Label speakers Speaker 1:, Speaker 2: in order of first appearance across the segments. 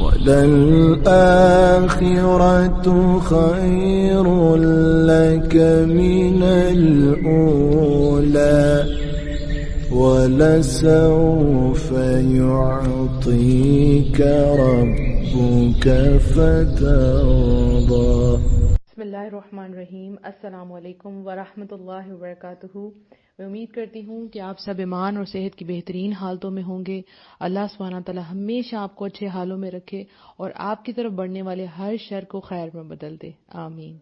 Speaker 1: وَلَلْآخِرَةُ خَيْرٌ لَكَ مِنَ الْأُولَى وَلَسَوْفَ يُعْطِيكَ رَبُّكَ فَتَرْضَى۔
Speaker 2: بسم اللہ الرحمن الرحیم۔ السلام علیکم ورحمۃ اللہ وبرکاتہ۔ میں امید کرتی ہوں کہ آپ سب ایمان اور صحت کی بہترین حالتوں میں ہوں گے۔ اللہ سبحانہ تعالی ہمیشہ آپ کو اچھے حالوں میں رکھے اور آپ کی طرف بڑھنے والے ہر شر کو خیر میں بدل دے، آمین۔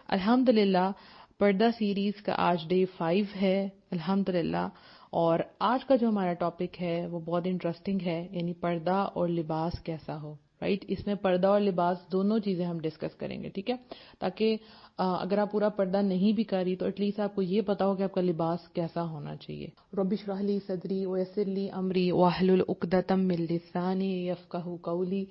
Speaker 2: الحمدللہ، پردہ سیریز کا آج ڈے 5 ہے، الحمدللہ۔ اور آج کا جو ہمارا ٹاپک ہے وہ بہت انٹرسٹنگ ہے، یعنی پردہ اور لباس کیسا ہو، رائٹ۔ اس میں پردہ اور لباس دونوں چیزیں ہم ڈسکس کریں گے، ٹھیک ہے، تاکہ اگر آپ پورا پردہ نہیں بھی کر رہی تو ایٹ لیسٹ آپ کو یہ پتا ہو کہ آپ کا لباس کیسا ہونا چاہیے۔ رب اشرح لی صدری ویسر لی امری واحلل عقدۃ من لسانی یفقہوا قولی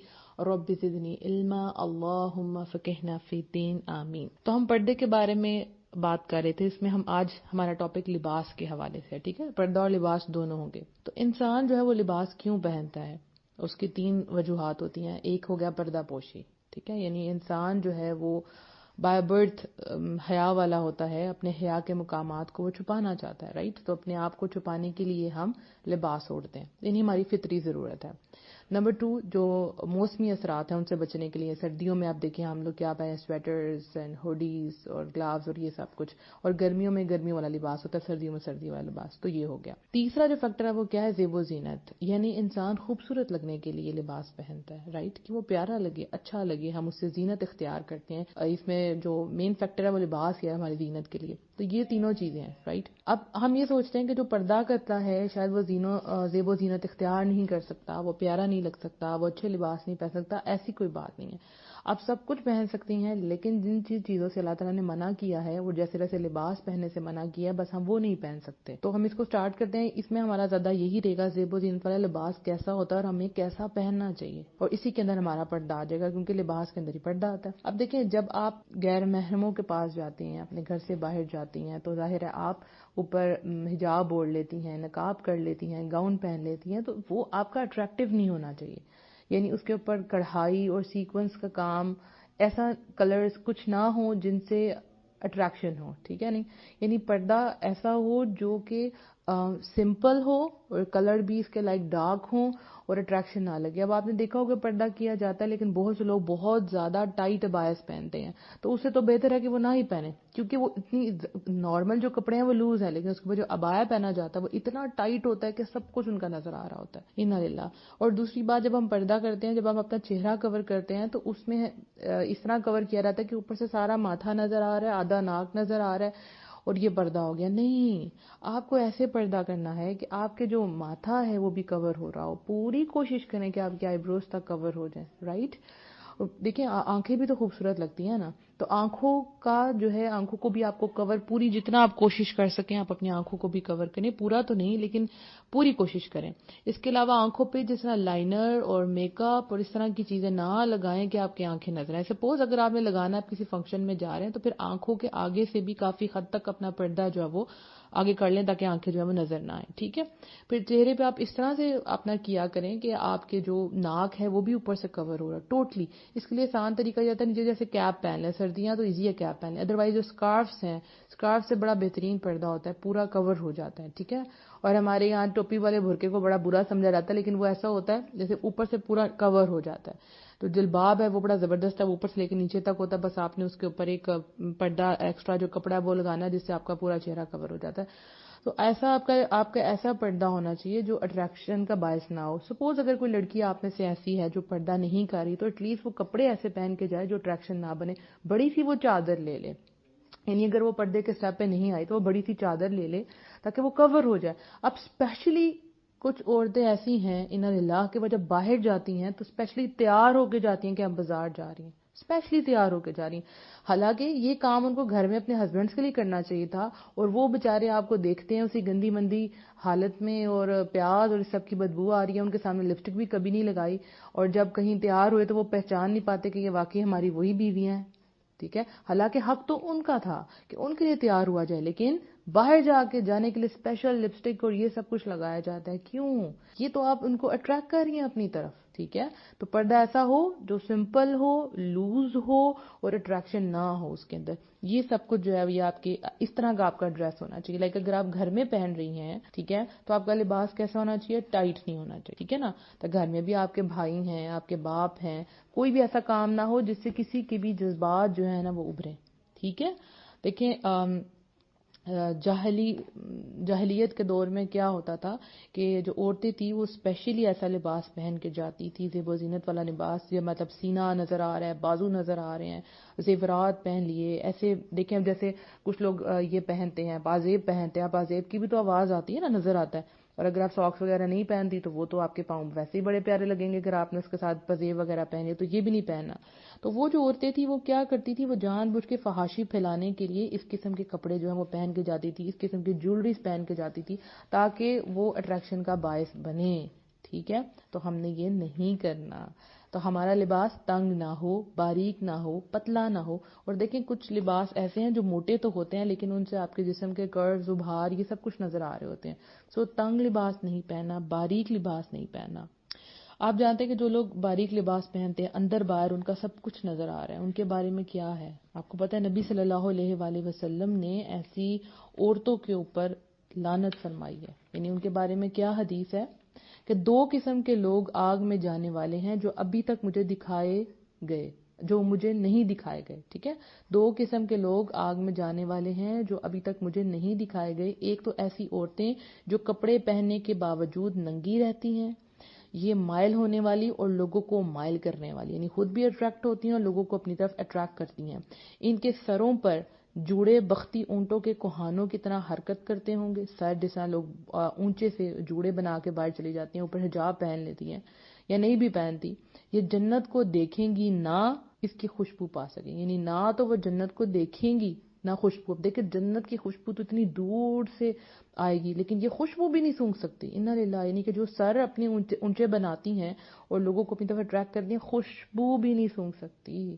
Speaker 2: رب زدنی علما اللہم فقہنا فی الدین، آمین۔ تو ہم پردے کے بارے میں بات کر رہے تھے، اس میں ہم آج ہمارا ٹاپک لباس کے حوالے سے ہے، ٹھیک ہے۔ پردہ اور لباس دونوں ہوں گے۔ تو انسان جو ہے وہ لباس کیوں پہنتا ہے، اس کی 3 وجوہات ہوتی ہیں۔ ایک ہو گیا پردہ پوشی، ٹھیک ہے، یعنی انسان جو ہے وہ بائی برتھ حیا والا ہوتا ہے، اپنے حیا کے مقامات کو وہ چھپانا چاہتا ہے، رائٹ۔ تو اپنے آپ کو چھپانے کے لیے ہم لباس اوڑھتے ہیں، یعنی ہماری فطری ضرورت ہے۔ نمبر 2، جو موسمی اثرات ہیں ان سے بچنے کے لیے، سردیوں میں آپ دیکھیں ہم لوگ کیا پہنے، سویٹرز اینڈ ہوڈیز اور گلاوز اور یہ سب کچھ، اور گرمیوں میں گرمی والا لباس ہوتا ہے، سردیوں میں سردی والا لباس، تو یہ ہو گیا۔ تیسرا جو فیکٹر ہے وہ کیا ہے، زیب و زینت، یعنی انسان خوبصورت لگنے کے لیے لباس پہنتا ہے، رائٹ، کہ وہ پیارا لگے، اچھا لگے، ہم اس سے زینت اختیار کرتے ہیں۔ اس میں جو مین فیکٹر ہے وہ لباس ہے ہماری زینت کے لیے، تو یہ تینوں چیزیں ہیں، رائٹ۔ اب ہم یہ سوچتے ہیں کہ جو پردہ کرتا ہے شاید وہ زیب و زینت اختیار نہیں کر سکتا، وہ پیارا نہیں لگ سکتا، وہ اچھے لباس نہیں پہن سکتا، ایسی کوئی بات نہیں ہے۔ آپ سب کچھ پہن سکتی ہیں، لیکن جن چیزوں سے اللہ تعالیٰ نے منع کیا ہے، وہ جیسے لباس پہننے سے منع کیا ہے، بس ہم وہ نہیں پہن سکتے۔ تو ہم اس کو سٹارٹ کرتے ہیں۔ اس میں ہمارا زیادہ یہی رہے گا زیب و زینت والا لباس کیسا ہوتا ہے اور ہمیں کیسا پہننا چاہیے، اور اسی کے اندر ہمارا پردہ آ جائے گا، کیونکہ لباس کے اندر ہی پردہ آتا ہے۔ اب دیکھیں، جب آپ غیر محرموں کے پاس جاتی ہیں، اپنے گھر سے باہر جاتی ہیں، تو ظاہر ہے آپ اوپر حجاب اوڑھ لیتی ہیں، نقاب کر لیتی ہیں، گاؤن پہن لیتی ہیں، تو وہ آپ کا اٹریکٹیو نہیں ہونا چاہیے، یعنی اس کے اوپر کڑھائی اور سیکوینس کا کام، ایسا کلرز کچھ نہ ہوں جن سے اٹریکشن ہو، ٹھیک ہے، نہیں، یعنی پردہ ایسا ہو جو کہ سمپل ہو اور کلر بھی اس کے لائک ڈارک ہوں اور اٹریکشن نہ لگے۔ اب آپ نے دیکھا ہوگا پردہ کیا جاتا ہے، لیکن بہت سے لوگ بہت زیادہ ٹائٹ ابایاز پہنتے ہیں، تو اس سے تو بہتر ہے کہ وہ نہ ہی پہنے، کیونکہ وہ اتنی نارمل جو کپڑے ہیں وہ لوز ہیں، لیکن اس کے بعد جو ابایا پہنا جاتا ہے وہ اتنا ٹائٹ ہوتا ہے کہ سب کچھ ان کا نظر آ رہا ہوتا ہے، انا للہ۔ اور دوسری بات، جب ہم پردہ کرتے ہیں، جب ہم اپنا چہرہ کور کرتے ہیں، تو اس میں اس طرح کور کیا جاتا ہے کہ اوپر سے سارا ماتھا نظر آ رہا ہے، آدھا ناک نظر آ رہا ہے، اور یہ پردہ ہو گیا۔ نہیں، آپ کو ایسے پردہ کرنا ہے کہ آپ کے جو ماتھا ہے وہ بھی کور ہو رہا ہو، پوری کوشش کریں کہ آپ کے آئی بروز تک کور ہو جائیں، رائٹ۔ دیکھیں، آنکھیں بھی تو خوبصورت لگتی ہیں نا، تو آنکھوں کا جو ہے، آنکھوں کو بھی آپ کو کور، پوری جتنا آپ کوشش کر سکیں آپ اپنی آنکھوں کو بھی کور کریں، پورا تو نہیں لیکن پوری کوشش کریں۔ اس کے علاوہ آنکھوں پہ جس طرح لائنر اور میک اپ اور اس طرح کی چیزیں نہ لگائیں کہ آپ کی آنکھیں نظر آئیں۔ سپوز اگر آپ نے لگانا ہے، آپ کسی فنکشن میں جا رہے ہیں، تو پھر آنکھوں کے آگے سے بھی کافی حد تک اپنا پردہ جو ہے وہ آگے کر لیں تاکہ آنکھیں جو ہے وہ نظر نہ آئیں، ٹھیک ہے۔ پھر چہرے پہ آپ اس طرح سے اپنا کیا کریں کہ آپ کے جو ناک ہے وہ بھی اوپر سے کور ہو رہا ہے ٹوٹلی۔ اس کے لیے آسان طریقہ یہ ہوتا ہے، نیچے جیسے کیپ پہن لیں، سردیاں تو ایزی ہے کیپ پہن لیں، ادروائز جو اسکارفس ہیں، اسکارف سے بڑا بہترین پردہ ہوتا ہے، پورا کور ہو جاتا ہے، ٹھیک ہے۔ اور ہمارے یہاں ٹوپی والے برقعے کو بڑا برا سمجھا جاتا ہے، لیکن وہ ایسا ہوتا ہے جیسے اوپر سے پورا کور ہو جاتا ہے۔ تو جلباب ہے وہ بڑا زبردست ہے، اوپر سے لے کے نیچے تک ہوتا ہے، بس آپ نے اس کے اوپر ایک پردہ ایکسٹرا جو کپڑا ہے وہ لگانا ہے، جس سے آپ کا پورا چہرہ کور ہو جاتا ہے۔ تو ایسا آپ کا ایسا پردہ ہونا چاہیے جو اٹریکشن کا باعث نہ ہو۔ سپوز اگر کوئی لڑکی آپ میں سے ایسی ہے جو پردہ نہیں کر رہی، تو ایٹ لیسٹ وہ کپڑے ایسے پہن کے جائے جو اٹریکشن نہ بنے، بڑی سی وہ چادر لے لے، یعنی اگر وہ پردے کے سٹیپ پہ نہیں آئی تو وہ بڑی سی چادر لے لے تاکہ وہ کور ہو جائے۔ اب اسپیشلی کچھ عورتیں ایسی ہیں انا للہ کہ وہ جب باہر جاتی ہیں تو اسپیشلی تیار ہو کے جاتی ہیں کہ ہم بازار جا رہی ہیں، اسپیشلی تیار ہو کے جا رہی ہیں، حالانکہ یہ کام ان کو گھر میں اپنے ہسبینڈس کے لیے کرنا چاہیے تھا، اور وہ بےچارے آپ کو دیکھتے ہیں اسی گندی مندی حالت میں، اور پیاز اور اس سب کی بدبو آ رہی ہے، ان کے سامنے لپسٹک بھی کبھی نہیں لگائی، اور جب کہیں تیار ہوئے تو وہ پہچان نہیں پاتے کہ یہ واقعی ہماری وہی بیویاں ہیں، ٹھیک ہے۔ حالانکہ حق تو ان کا تھا کہ ان کے لیے تیار ہوا جائے، لیکن باہر جانے کے لیے اسپیشل لپسٹک اور یہ سب کچھ لگایا جاتا ہے، کیوں؟ یہ تو آپ ان کو اٹریکٹ کر رہی ہیں اپنی طرف، ٹھیک ہے. تو پردہ ایسا ہو جو سمپل ہو, لوز ہو اور اٹریکشن نہ ہو اس کے اندر. یہ سب کچھ جو ہے یہ آپ کے اس طرح کا آپ کا ڈریس ہونا چاہیے. لائک اگر آپ گھر میں پہن رہی ہیں, ٹھیک ہے, تو آپ کا لباس کیسا ہونا چاہیے؟ ٹائٹ نہیں ہونا چاہیے, ٹھیک ہے نا. تو گھر میں بھی آپ کے بھائی ہیں, آپ کے باپ ہیں, کوئی بھی ایسا کام نہ ہو جس سے کسی کے بھی جذبات جو ہے نا وہ ابھریں, ٹھیک ہے. دیکھیں جاہلیت کے دور میں کیا ہوتا تھا کہ جو عورتیں تھیں وہ اسپیشلی ایسا لباس پہن کے جاتی تھی, زیب و زینت والا لباس, یہ مطلب سینہ نظر آ رہا ہے, بازو نظر آ رہے ہیں, زیورات پہن لیے ایسے. دیکھیں اب جیسے کچھ لوگ یہ پہنتے ہیں, پازیب پہنتے ہیں, پازیب کی بھی تو آواز آتی ہے نا, نظر آتا ہے. اور اگر آپ ساکس وغیرہ نہیں پہنتی تو وہ تو آپ کے پاؤں ویسے ہی بڑے پیارے لگیں گے اگر آپ نے اس کے ساتھ پازیب وغیرہ پہنے, تو یہ بھی نہیں پہننا. تو وہ جو عورتیں تھیں وہ کیا کرتی تھی, وہ جان بوجھ کے فحاشی پھیلانے کے لیے اس قسم کے کپڑے جو ہیں وہ پہن کے جاتی تھی, اس قسم کی جیولریز پہن کے جاتی تھی تاکہ وہ اٹریکشن کا باعث بنے, ٹھیک ہے. تو ہم نے یہ نہیں کرنا. تو ہمارا لباس تنگ نہ ہو, باریک نہ ہو, پتلا نہ ہو. اور دیکھیں کچھ لباس ایسے ہیں جو موٹے تو ہوتے ہیں لیکن ان سے آپ کے جسم کے کروز, ابھار, یہ سب کچھ نظر آ رہے ہوتے ہیں. سو تنگ لباس نہیں پہننا, باریک لباس نہیں پہننا. آپ جانتے ہیں کہ جو لوگ باریک لباس پہنتے ہیں اندر باہر ان کا سب کچھ نظر آ رہا ہے, ان کے بارے میں کیا ہے آپ کو پتہ ہے. نبی صلی اللہ علیہ وآلہ وسلم نے ایسی عورتوں کے اوپر لعنت فرمائی ہے. یعنی ان کے بارے میں کیا حدیث ہے کہ 2 قسم کے لوگ آگ میں جانے والے ہیں جو ابھی تک مجھے دکھائے گئے, جو مجھے نہیں دکھائے گئے, ٹھیک ہے. 2 قسم کے لوگ آگ میں جانے والے ہیں جو ابھی تک مجھے نہیں دکھائے گئے. ایک تو ایسی عورتیں جو کپڑے پہننے کے باوجود ننگی رہتی ہیں, یہ مائل ہونے والی اور لوگوں کو مائل کرنے والی, یعنی خود بھی اٹریکٹ ہوتی ہیں اور لوگوں کو اپنی طرف اٹریکٹ کرتی ہیں. ان کے سروں پر جوڑے بختی اونٹوں کے کوہانوں کی طرح حرکت کرتے ہوں گے. سر جس طرح لوگ اونچے سے جوڑے بنا کے باہر چلی جاتی ہیں, اوپر حجاب پہن لیتی ہیں یا نہیں بھی پہنتی, یہ جنت کو دیکھیں گی نہ اس کی خوشبو پا سکیں. یعنی نہ تو وہ جنت کو دیکھیں گی نہ خوشبو. اب دیکھیں جنت کی خوشبو تو اتنی دور سے آئے گی لیکن یہ خوشبو بھی نہیں سونگھ سکتی. انا للہ, یعنی کہ جو سر اپنے اونچے بناتی ہیں اور لوگوں کو اپنی طرف اٹریکٹ کرتی ہیں, خوشبو بھی نہیں سونگھ سکتی.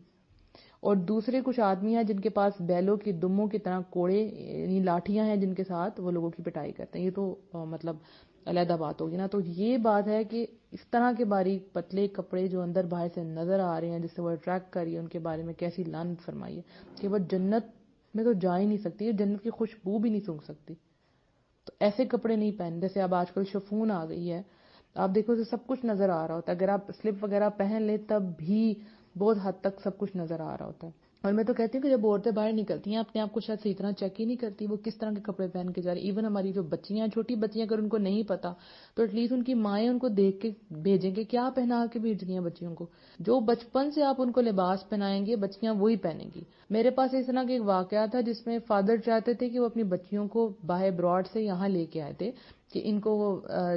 Speaker 2: اور دوسرے کچھ آدمی ہیں جن کے پاس بیلوں کی دموں کی طرح کوڑے یعنی لاٹھیاں ہیں جن کے ساتھ وہ لوگوں کی پٹائی کرتے ہیں. یہ تو مطلب علیحدہ بات ہوگی نا. تو یہ بات ہے کہ اس طرح کے باریک پتلے کپڑے جو اندر باہر سے نظر آ رہے ہیں جس سے وہ اٹریکٹ کر رہی ہے, ان کے بارے میں کیسی لعنت فرمائی ہے کہ وہ جنت میں تو جا ہی نہیں سکتی, یہ جنت کی خوشبو بھی نہیں سونگھ سکتی. تو ایسے کپڑے نہیں پہن. جیسے اب آج کل شفون آ گئی ہے, آپ دیکھو تو سب کچھ نظر آ رہا ہوتا ہے. اگر آپ سلپ وغیرہ پہن لیں تب بھی بہت حد تک سب کچھ نظر آ رہا ہوتا ہے. اور میں تو کہتی ہوں کہ جب عورتیں باہر نکلتی ہیں اپنے آپ کو شاید صحیح طرح چیک ہی نہیں کرتی وہ کس طرح کے کپڑے پہن کے جا رہی. ایون ہماری جو بچیاں, چھوٹی بچیاں, اگر ان کو نہیں پتا تو ایٹ لیسٹ ان کی مائیں ان کو دیکھ کے بھیجیں کہ کیا پہنا کے بھیج رہی ہیں بچیوں کو. جو بچپن سے آپ ان کو لباس پہنائیں گے بچیاں وہی پہنیں گی. میرے پاس اس طرح کا ایک واقعہ تھا جس میں فادر چاہتے تھے کہ وہ اپنی بچیوں کو باہر ابراڈ سے یہاں لے کے آئے تھے کہ ان کو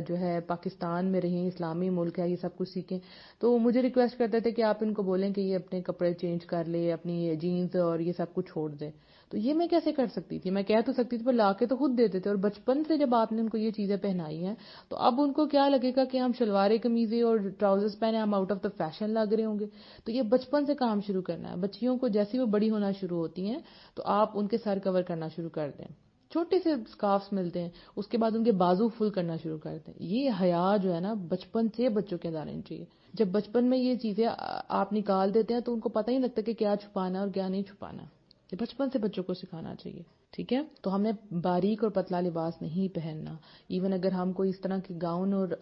Speaker 2: جو ہے پاکستان میں رہیں, اسلامی ملک ہے, یہ سب کچھ سیکھیں. تو مجھے ریکویسٹ کرتے تھے کہ آپ ان کو بولیں کہ یہ اپنے کپڑے چینج کر لے, اپنی جینز اور یہ سب کچھ چھوڑ دے. تو یہ میں کیسے کر سکتی تھی؟ میں کہہ تو سکتی تھی پر لا کے تو خود دیتے تھے. اور بچپن سے جب آپ نے ان کو یہ چیزیں پہنائی ہیں تو اب ان کو کیا لگے گا کہ ہم شلواریں قمیضیں اور ٹراؤزرز پہنے ہم آؤٹ آف دا فیشن لگ رہے ہوں گے. تو یہ بچپن سے کام شروع کرنا ہے. بچیوں کو جیسی وہ بڑی ہونا شروع ہوتی ہیں تو آپ ان کے سر کور کرنا شروع کر دیں, چھوٹے سے سکارفز ملتے ہیں, اس کے بعد ان کے بازو فل کرنا شروع کرتے ہیں. یہ حیا جو ہے نا بچپن سے بچوں کے اندر آنی چاہیے. جب بچپن میں یہ چیزیں آپ نکال دیتے ہیں تو ان کو پتہ ہی نہیں لگتا کہ کیا چھپانا اور کیا نہیں چھپانا. یہ بچپن سے بچوں کو سکھانا چاہیے, ٹھیک ہے. تو ہم نے باریک اور پتلا لباس نہیں پہننا. ایون اگر ہم کوئی اس طرح کے گاؤن اور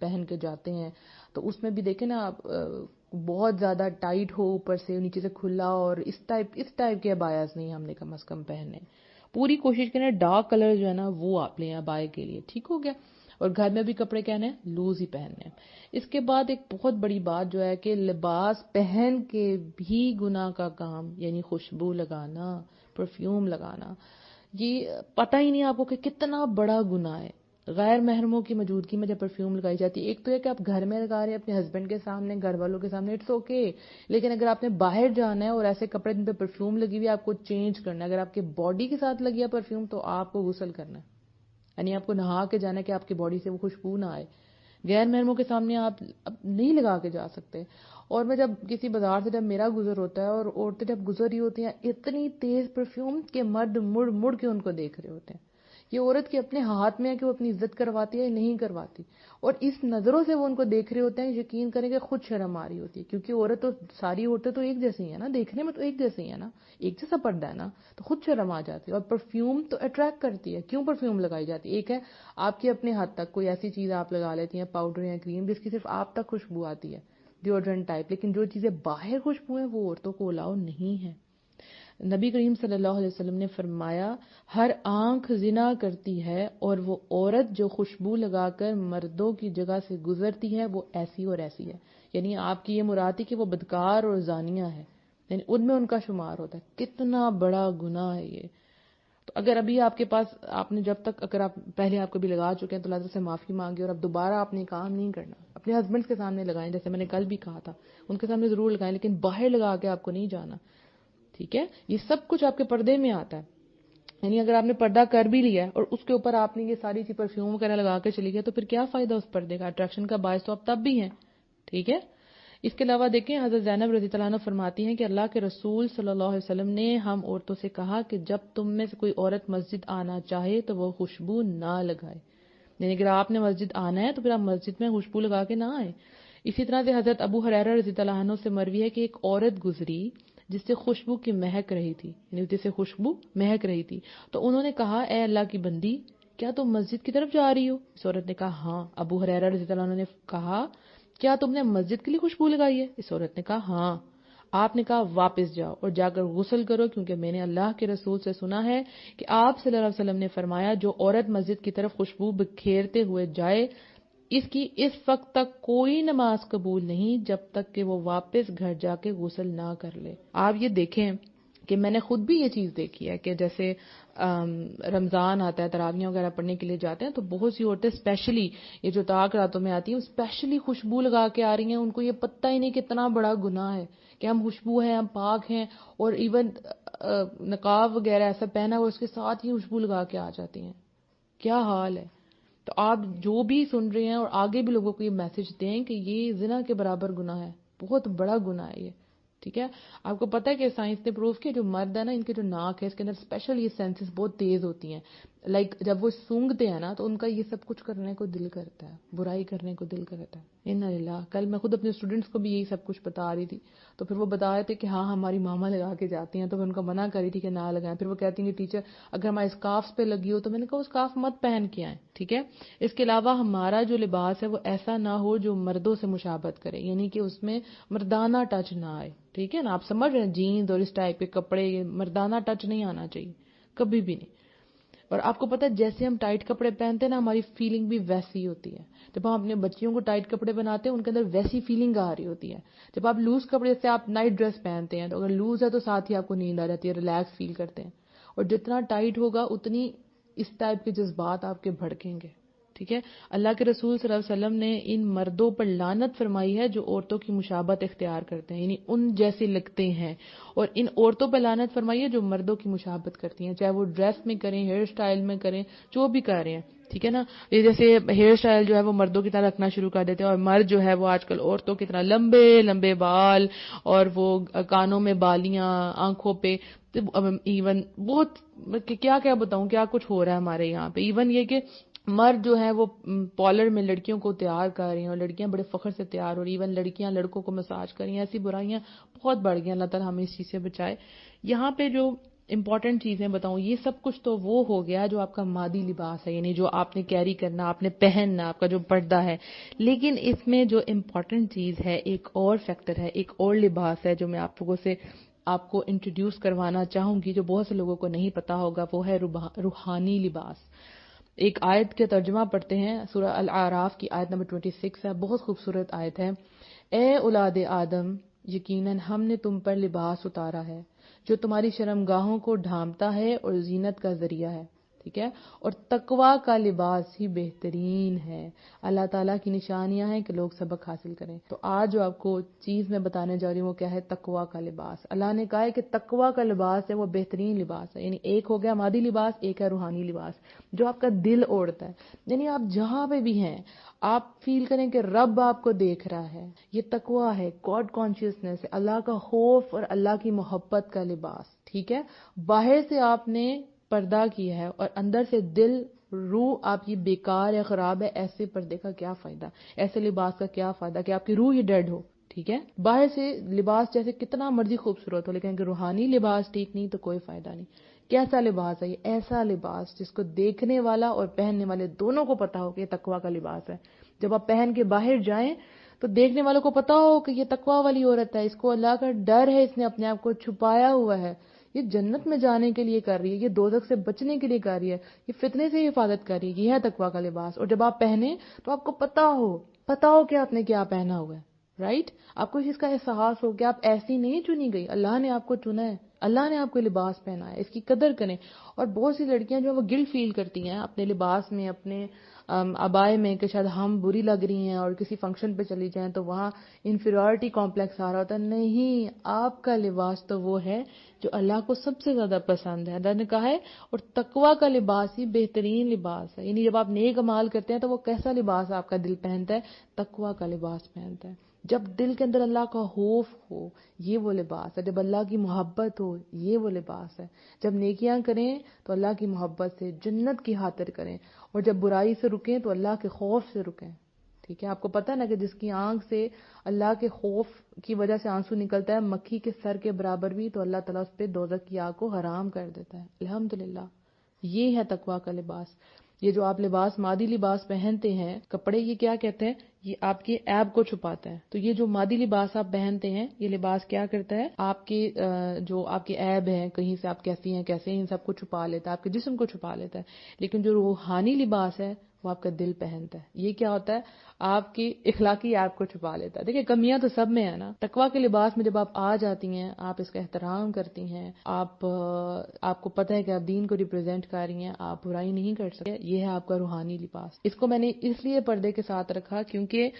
Speaker 2: پہن کے جاتے ہیں تو اس میں بھی دیکھیں نا آپ بہت زیادہ ٹائٹ ہو اوپر سے نیچے سے کھلا, اور اس ٹائپ کے ابایاز نہیں ہم نے کم از کم پہننے. پوری کوشش کریں ڈارک کلر جو ہے نا وہ آپ لیں ابائے کے لیے, ٹھیک ہو گیا. اور گھر میں بھی کپڑے کہنے ہیں لوز ہی پہننے ہیں. اس کے بعد ایک بہت بڑی بات جو ہے کہ لباس پہن کے بھی گناہ کا کام, یعنی خوشبو لگانا, پرفیوم لگانا, یہ پتہ ہی نہیں آپ کو کہ کتنا بڑا گناہ ہے. غیر محرموں کی موجودگی میں جب پرفیوم لگائی جاتی ہے, ایک تو ہے کہ آپ گھر میں لگا رہے ہیں اپنے ہسبینڈ کے سامنے, گھر والوں کے سامنے, اٹس اوکے. لیکن اگر آپ نے باہر جانا ہے اور ایسے کپڑے جن پہ پرفیوم لگی ہوئی ہے آپ کو چینج کرنا ہے, اگر آپ کے باڈی کے ساتھ لگی ہے پرفیوم تو آپ کو غسل کرنا ہے, یعنی آپ کو نہا کے جانا ہے کہ آپ کی باڈی سے وہ خوشبو نہ آئے. غیر محرموں کے سامنے آپ اب نہیں لگا کے جا سکتے. اور میں جب کسی بازار سے جب میرا گزر ہوتا ہے اور عورتیں جب گزر رہی ہوتی ہیں اتنی تیز پرفیوم کہ مرد مڑ مڑ کے ان کو دیکھ رہے ہوتے ہیں یہ عورت کے اپنے ہاتھ میں ہے کہ وہ اپنی عزت کرواتی ہے یا نہیں کرواتی. اور اس نظروں سے وہ ان کو دیکھ رہے ہوتے ہیں, یقین کریں کہ خود شرم آ رہی ہوتی ہے, کیونکہ عورت تو ساری عورتیں تو ایک جیسی ہیں نا, دیکھنے میں تو ایک جیسی ہیں نا, ایک جیسا پردہ ہے نا, تو خود شرم آ جاتی ہے. اور پرفیوم تو اٹریکٹ کرتی ہے. کیوں پرفیوم لگائی جاتی ہے؟ ایک ہے آپ کی اپنے حد تک کوئی ایسی چیز آپ لگا لیتی ہیں, پاؤڈر یا کریم, جس کی صرف آپ تک خوشبو آتی ہے, ڈیوڈرنٹ ٹائپ, لیکن جو چیزیں باہر خوشبو ہیں وہ عورتوں کو الاؤ نہیں ہے. نبی کریم صلی اللہ علیہ وسلم نے فرمایا, ہر آنکھ زنا کرتی ہے اور وہ عورت جو خوشبو لگا کر مردوں کی جگہ سے گزرتی ہے وہ ایسی اور ایسی ہے. یعنی آپ کی یہ مراد تھی کہ وہ بدکار اور زانیہ ہے, یعنی ان میں ان کا شمار ہوتا ہے. کتنا بڑا گناہ ہے یہ. تو اگر ابھی آپ کے پاس, آپ نے جب تک, اگر آپ پہلے آپ کبھی لگا چکے ہیں تو اللہ سے معافی مانگے, اور اب دوبارہ آپ نے کام نہیں کرنا. اپنے ہسبینڈ کے سامنے لگائیں, جیسے میں نے کل بھی کہا تھا, ان کے سامنے ضرور لگائیں, لیکن باہر لگا کے آپ کو نہیں جانا. ٹھیک ہے, یہ سب کچھ آپ کے پردے میں آتا ہے. یعنی اگر آپ نے پردہ کر بھی لیا ہے اور اس کے اوپر آپ نے یہ ساری چیز پرفیوم وغیرہ لگا کے چلی گئی, تو پھر کیا فائدہ اس پردے کا؟ اٹریکشن کا باعث تو آپ تب بھی ہیں. ٹھیک ہے. اس کے علاوہ دیکھیں, حضرت زینب رضی اللہ عنہ فرماتی ہیں کہ اللہ کے رسول صلی اللہ علیہ وسلم نے ہم عورتوں سے کہا کہ جب تم میں سے کوئی عورت مسجد آنا چاہے تو وہ خوشبو نہ لگائے. یعنی اگر آپ نے مسجد آنا ہے تو پھر آپ مسجد میں خوشبو لگا کے نہ آئے. اسی طرح سے حضرت ابو ہریرہ رضی اللہ عنہ سے مروی ہے کہ ایک عورت گزری جس سے خوشبو کی مہک رہی تھی, یعنی جس سے خوشبو مہک رہی تھی, تو انہوں نے کہا, اے اللہ کی بندی, کیا تم مسجد کی طرف جا رہی ہو؟ اس عورت نے کہا ہاں. ابو ہریرہ رضی اللہ عنہ نے کہا, کیا تم نے مسجد کے لیے خوشبو لگائی ہے؟ اس عورت نے کہا ہاں. آپ نے کہا واپس جاؤ اور جا کر غسل کرو, کیونکہ میں نے اللہ کے رسول سے سنا ہے کہ آپ صلی اللہ علیہ وسلم نے فرمایا, جو عورت مسجد کی طرف خوشبو بکھیرتے ہوئے جائے اس کی اس وقت تک کوئی نماز قبول نہیں جب تک کہ وہ واپس گھر جا کے غسل نہ کر لے. آپ یہ دیکھیں کہ میں نے خود بھی یہ چیز دیکھی ہے کہ جیسے رمضان آتا ہے, تراویحیں وغیرہ پڑھنے کے لیے جاتے ہیں, تو بہت سی عورتیں اسپیشلی یہ جو طاق راتوں میں آتی ہیں اسپیشلی خوشبو لگا کے آ رہی ہیں. ان کو یہ پتہ ہی نہیں کتنا بڑا گناہ ہے کہ ہم خوشبو ہیں, ہم پاک ہیں, اور ایون نقاب وغیرہ ایسا پہنا اور اس کے ساتھ ہی خوشبو لگا کے آ جاتی ہیں. کیا حال ہے. تو آپ جو بھی سن رہے ہیں اور آگے بھی لوگوں کو یہ میسج دیں کہ یہ زنا کے برابر گناہ ہے, بہت بڑا گناہ ہے یہ. ٹھیک ہے. آپ کو پتہ ہے کہ سائنس نے پروف کیا, جو مرد ہے نا, ان کے جو ناک ہے اس کے اندر اسپیشل یہ سینسز بہت تیز ہوتی ہیں. لائک جب وہ سونگتے ہیں نا تو ان کا یہ سب کچھ کرنے کو دل کرتا ہے, برائی کرنے کو دل کرتا ہے. انا للہ. کل میں خود اپنے اسٹوڈنٹس کو بھی یہی سب کچھ بتا رہی تھی, تو پھر وہ بتا رہے تھے کہ ہاں ہماری ماما لگا کے جاتی ہیں, تو میں ان کو منع کری تھی کہ نہ لگائیں. پھر وہ کہتی ہیں کہ ٹیچر اگر ہمارے اسکارف پہ لگی ہو, تو میں نے کہا اسکارف مت پہن کے آئیں. ٹھیک ہے. اس کے علاوہ ہمارا جو لباس ہے وہ ایسا نہ ہو جو مردوں سے مشابہت کرے, یعنی کہ اس میں مردانہ ٹچ نہ آئے. ٹھیک ہے نا. آپ سمجھ رہے ہیں, جینز اور اس ٹائپ کے کپڑے, یہ مردانہ ٹچ نہیں آنا چاہیے کبھی بھی نہیں. اور آپ کو پتہ ہے جیسے ہم ٹائٹ کپڑے پہنتے ہیں نا, ہماری فیلنگ بھی ویسی ہوتی ہے. جب ہم اپنے بچیوں کو ٹائٹ کپڑے پہناتے ہیں ان کے اندر ویسی فیلنگ آ رہی ہوتی ہے. جب آپ لوز کپڑے, جیسے آپ نائٹ ڈریس پہنتے ہیں, تو اگر لوز ہے تو ساتھ ہی آپ کو نیند آ جاتی ہے, ریلیکس فیل کرتے ہیں. اور جتنا ٹائٹ ہوگا اتنی اس ٹائپ کے جذبات آپ کے بھڑکیں گے. ٹھیک ہے. اللہ کے رسول صلی اللہ علیہ وسلم نے ان مردوں پر لعنت فرمائی ہے جو عورتوں کی مشابہت اختیار کرتے ہیں, یعنی ان جیسے لگتے ہیں. اور ان عورتوں پر لعنت فرمائی ہے جو مردوں کی مشابہت کرتی ہیں, چاہے وہ ڈریس میں کریں, ہیئر سٹائل میں کریں, جو بھی کر رہے ہیں. ٹھیک ہے نا. یہ جیسے ہیئر سٹائل جو ہے وہ مردوں کی طرح رکھنا شروع کر دیتے ہیں, اور مرد جو ہے وہ آج کل عورتوں کی طرح لمبے لمبے بال, اور وہ کانوں میں بالیاں, آنکھوں پہ ایون بہت کیا کیا بتاؤں کیا کچھ ہو رہا ہے ہمارے یہاں پہ. ایون یہ کہ مرد جو ہے وہ پارلر میں لڑکیوں کو تیار کر رہی ہیں, اور لڑکیاں بڑے فخر سے تیار ہو رہی ہیں, ایون لڑکیاں لڑکوں کو مساج کر رہی ہیں. ایسی برائیاں بہت بڑھ گئی. اللہ تعالیٰ ہمیں اس چیز سے بچائے. یہاں پہ جو امپورٹنٹ چیزیں بتاؤں, یہ سب کچھ تو وہ ہو گیا جو آپ کا مادی لباس ہے, یعنی جو آپ نے کیری کرنا, آپ نے پہننا, آپ کا جو پردہ ہے. لیکن اس میں جو امپورٹنٹ چیز ہے, ایک اور فیکٹر ہے, ایک اور لباس ہے جو میں آپ لوگوں سے آپ کو انٹروڈیوس کروانا چاہوں گی, جو بہت سے لوگوں کو نہیں پتا ہوگا. وہ ہے روحانی لباس. ایک آیت کے ترجمہ پڑھتے ہیں, سورہ الاعراف کی آیت نمبر 26 ہے, بہت خوبصورت آیت ہے. اے اولاد آدم, یقیناً ہم نے تم پر لباس اتارا ہے جو تمہاری شرمگاہوں کو ڈھانپتا ہے اور زینت کا ذریعہ ہے. ٹھیک ہے. اور تقویٰ کا لباس ہی بہترین ہے. اللہ تعالیٰ کی نشانیاں ہیں کہ لوگ سبق حاصل کریں. تو آج جو آپ کو چیز میں بتانے جا رہی ہوں وہ کیا ہے, تقویٰ کا لباس. اللہ نے کہا ہے کہ تقویٰ کا لباس ہے وہ بہترین لباس ہے. یعنی ایک ہو گیا مادی لباس, ایک ہے روحانی لباس جو آپ کا دل اوڑھتا ہے. یعنی آپ جہاں پہ بھی ہیں آپ فیل کریں کہ رب آپ کو دیکھ رہا ہے. یہ تقویٰ ہے, گاڈ کانشیسنس ہے, اللہ کا خوف اور اللہ کی محبت کا لباس. ٹھیک ہے. باہر سے آپ نے پردہ کیا ہے اور اندر سے دل روح آپ کی بیکار یا خراب ہے، ایسے پردے کا کیا فائدہ، ایسے لباس کا کیا فائدہ کہ آپ کی روح ہی ڈیڈ ہو. ٹھیک ہے، باہر سے لباس جیسے کتنا مرضی خوبصورت ہو، لیکن اگر روحانی لباس ٹھیک نہیں تو کوئی فائدہ نہیں. کیسا لباس ہے یہ؟ ایسا لباس جس کو دیکھنے والا اور پہننے والے دونوں کو پتا ہو کہ یہ تقویٰ کا لباس ہے. جب آپ پہن کے باہر جائیں تو دیکھنے والوں کو پتا ہو کہ یہ تقویٰ والی عورت ہے، اس کو اللہ کا ڈر ہے، اس نے اپنے آپ کو چھپایا ہوا ہے، یہ جنت میں جانے کے لیے کر رہی ہے، یہ دوزخ سے بچنے کے لیے کر رہی ہے، یہ فتنے سے حفاظت کر رہی ہے. یہ ہے تقویٰ کا لباس. اور جب آپ پہنے تو آپ کو پتا ہو کہ آپ نے کیا پہنا ہوا ہے. رائٹ، آپ کو اس چیز کا احساس ہو کہ آپ ایسی نہیں چنی گئی، اللہ نے آپ کو چنا ہے، اللہ نے آپ کو لباس پہنا ہے، اس کی قدر کریں. اور بہت سی لڑکیاں جو وہ گلٹ فیل کرتی ہیں اپنے لباس میں، اپنے عبائے میں، کہ شاید ہم بری لگ رہی ہیں اور کسی فنکشن پہ چلی جائیں تو وہاں انفیریورٹی کمپلیکس آ رہا ہوتا ہے. نہیں، آپ کا لباس تو وہ ہے جو اللہ کو سب سے زیادہ پسند ہے. اللہ نے کہا ہے اور تقویٰ کا لباس ہی بہترین لباس ہے. یعنی جب آپ نیک اعمال کرتے ہیں تو وہ کیسا لباس آپ کا دل پہنتا ہے؟ تقویٰ کا لباس پہنتا ہے. جب دل کے اندر اللہ کا خوف ہو، یہ وہ لباس ہے. جب اللہ کی محبت ہو، یہ وہ لباس ہے. جب نیکیاں کریں تو اللہ کی محبت سے، جنت کی خاطر کریں، اور جب برائی سے رکیں تو اللہ کے خوف سے رکیں. ٹھیک ہے، آپ کو پتہ نا کہ جس کی آنکھ سے اللہ کے خوف کی وجہ سے آنسو نکلتا ہے، مکھی کے سر کے برابر بھی، تو اللہ تعالیٰ اس پہ دوزخ کی آگ کو حرام کر دیتا ہے. الحمدللہ، یہ ہے تقویٰ کا لباس. یہ جو آپ لباس، مادی لباس پہنتے ہیں، کپڑے، یہ کیا کہتے ہیں؟ یہ آپ کے عیب کو چھپاتا ہے. تو یہ جو مادی لباس آپ پہنتے ہیں، یہ لباس کیا کرتا ہے؟ آپ کے جو آپ کے عیب ہیں، کہیں سے آپ کیسی ہیں کیسے ہیں، ان سب کو چھپا لیتا ہے، آپ کے جسم کو چھپا لیتا ہے. لیکن جو روحانی لباس ہے وہ آپ کا دل پہنتا ہے. یہ کیا ہوتا ہے؟ آپ کی اخلاقی عیب کو چھپا لیتا ہے. دیکھیں، کمیاں تو سب میں ہے نا. تقویٰ کے لباس میں جب آپ آ جاتی ہیں، آپ اس کا احترام کرتی ہیں، آپ کو پتہ ہے کہ آپ دین کو ریپرزینٹ کر رہی ہیں، آپ برائی نہیں کر سکتے، یہ ہے آپ کا روحانی لباس. اس کو میں نے اس لیے پردے کے ساتھ رکھا کیونکہ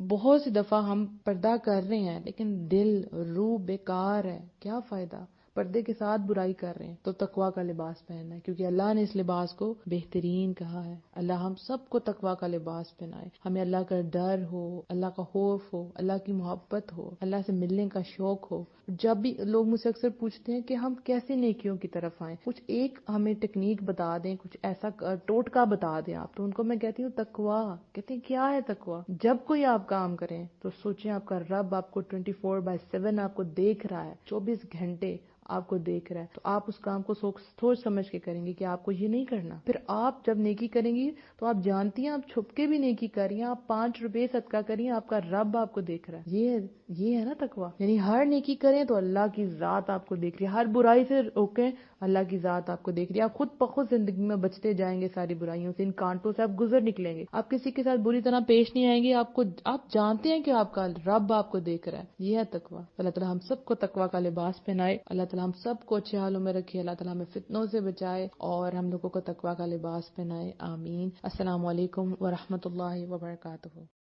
Speaker 2: بہت سی دفعہ ہم پردہ کر رہے ہیں لیکن دل، روح بیکار ہے. کیا فائدہ؟ پردے کے ساتھ برائی کر رہے ہیں. تو تقویٰ کا لباس پہننا ہے کیونکہ اللہ نے اس لباس کو بہترین کہا ہے. اللہ ہم سب کو تقویٰ کا لباس پہنائے. ہمیں اللہ کا ڈر ہو، اللہ کا خوف ہو، اللہ کی محبت ہو، اللہ سے ملنے کا شوق ہو. جب بھی لوگ مجھ سے اکثر پوچھتے ہیں کہ ہم کیسے نیکیوں کی طرف آئیں، کچھ ایک ہمیں ٹیکنیک بتا دیں، کچھ ایسا ٹوٹکا بتا دیں آپ، تو ان کو میں کہتی ہوں تقویٰ. کہتے ہیں کیا ہے تقویٰ؟ جب کوئی آپ کام کریں تو سوچیں آپ کا رب آپ کو 24/7 آپ کو دیکھ رہا ہے، 24 گھنٹے آپ کو دیکھ رہا ہے. تو آپ اس کام کو سوچ سمجھ کے کریں گے کہ آپ کو یہ نہیں کرنا. پھر آپ جب نیکی کریں گی تو آپ جانتی ہیں آپ چھپ کے بھی نیکی کر رہی ہیں، آپ 5 روپے صدقہ کریے، آپ کا رب آپ کو دیکھ رہا ہے. یہ ہے نا تقویٰ. یعنی ہر نیکی کریں تو اللہ کی ذات آپ کو دیکھ رہی ہے، ہر برائی سے روکیں، اللہ کی ذات آپ کو دیکھ رہی ہے. آپ خود بخود زندگی میں بچتے جائیں گے ساری برائیوں سے، ان کانٹوں سے آپ گزر نکلیں گے. آپ کسی کے ساتھ بری طرح پیش نہیں آئیں گے. آپ جانتے ہیں کہ آپ کا رب آپ کو دیکھ رہا ہے. یہ ہے تقویٰ. اللہ تعالیٰ ہم سب کو تقویٰ کا لباس پہنائے. اللہ تعالیٰ ہم سب کو اچھے حالوں میں رکھے. اللہ تعالیٰ ہمیں فتنوں سے بچائے اور ہم لوگوں کو تقویٰ کا لباس پہنائے. آمین. السلام علیکم ورحمۃ اللہ وبرکاتہ.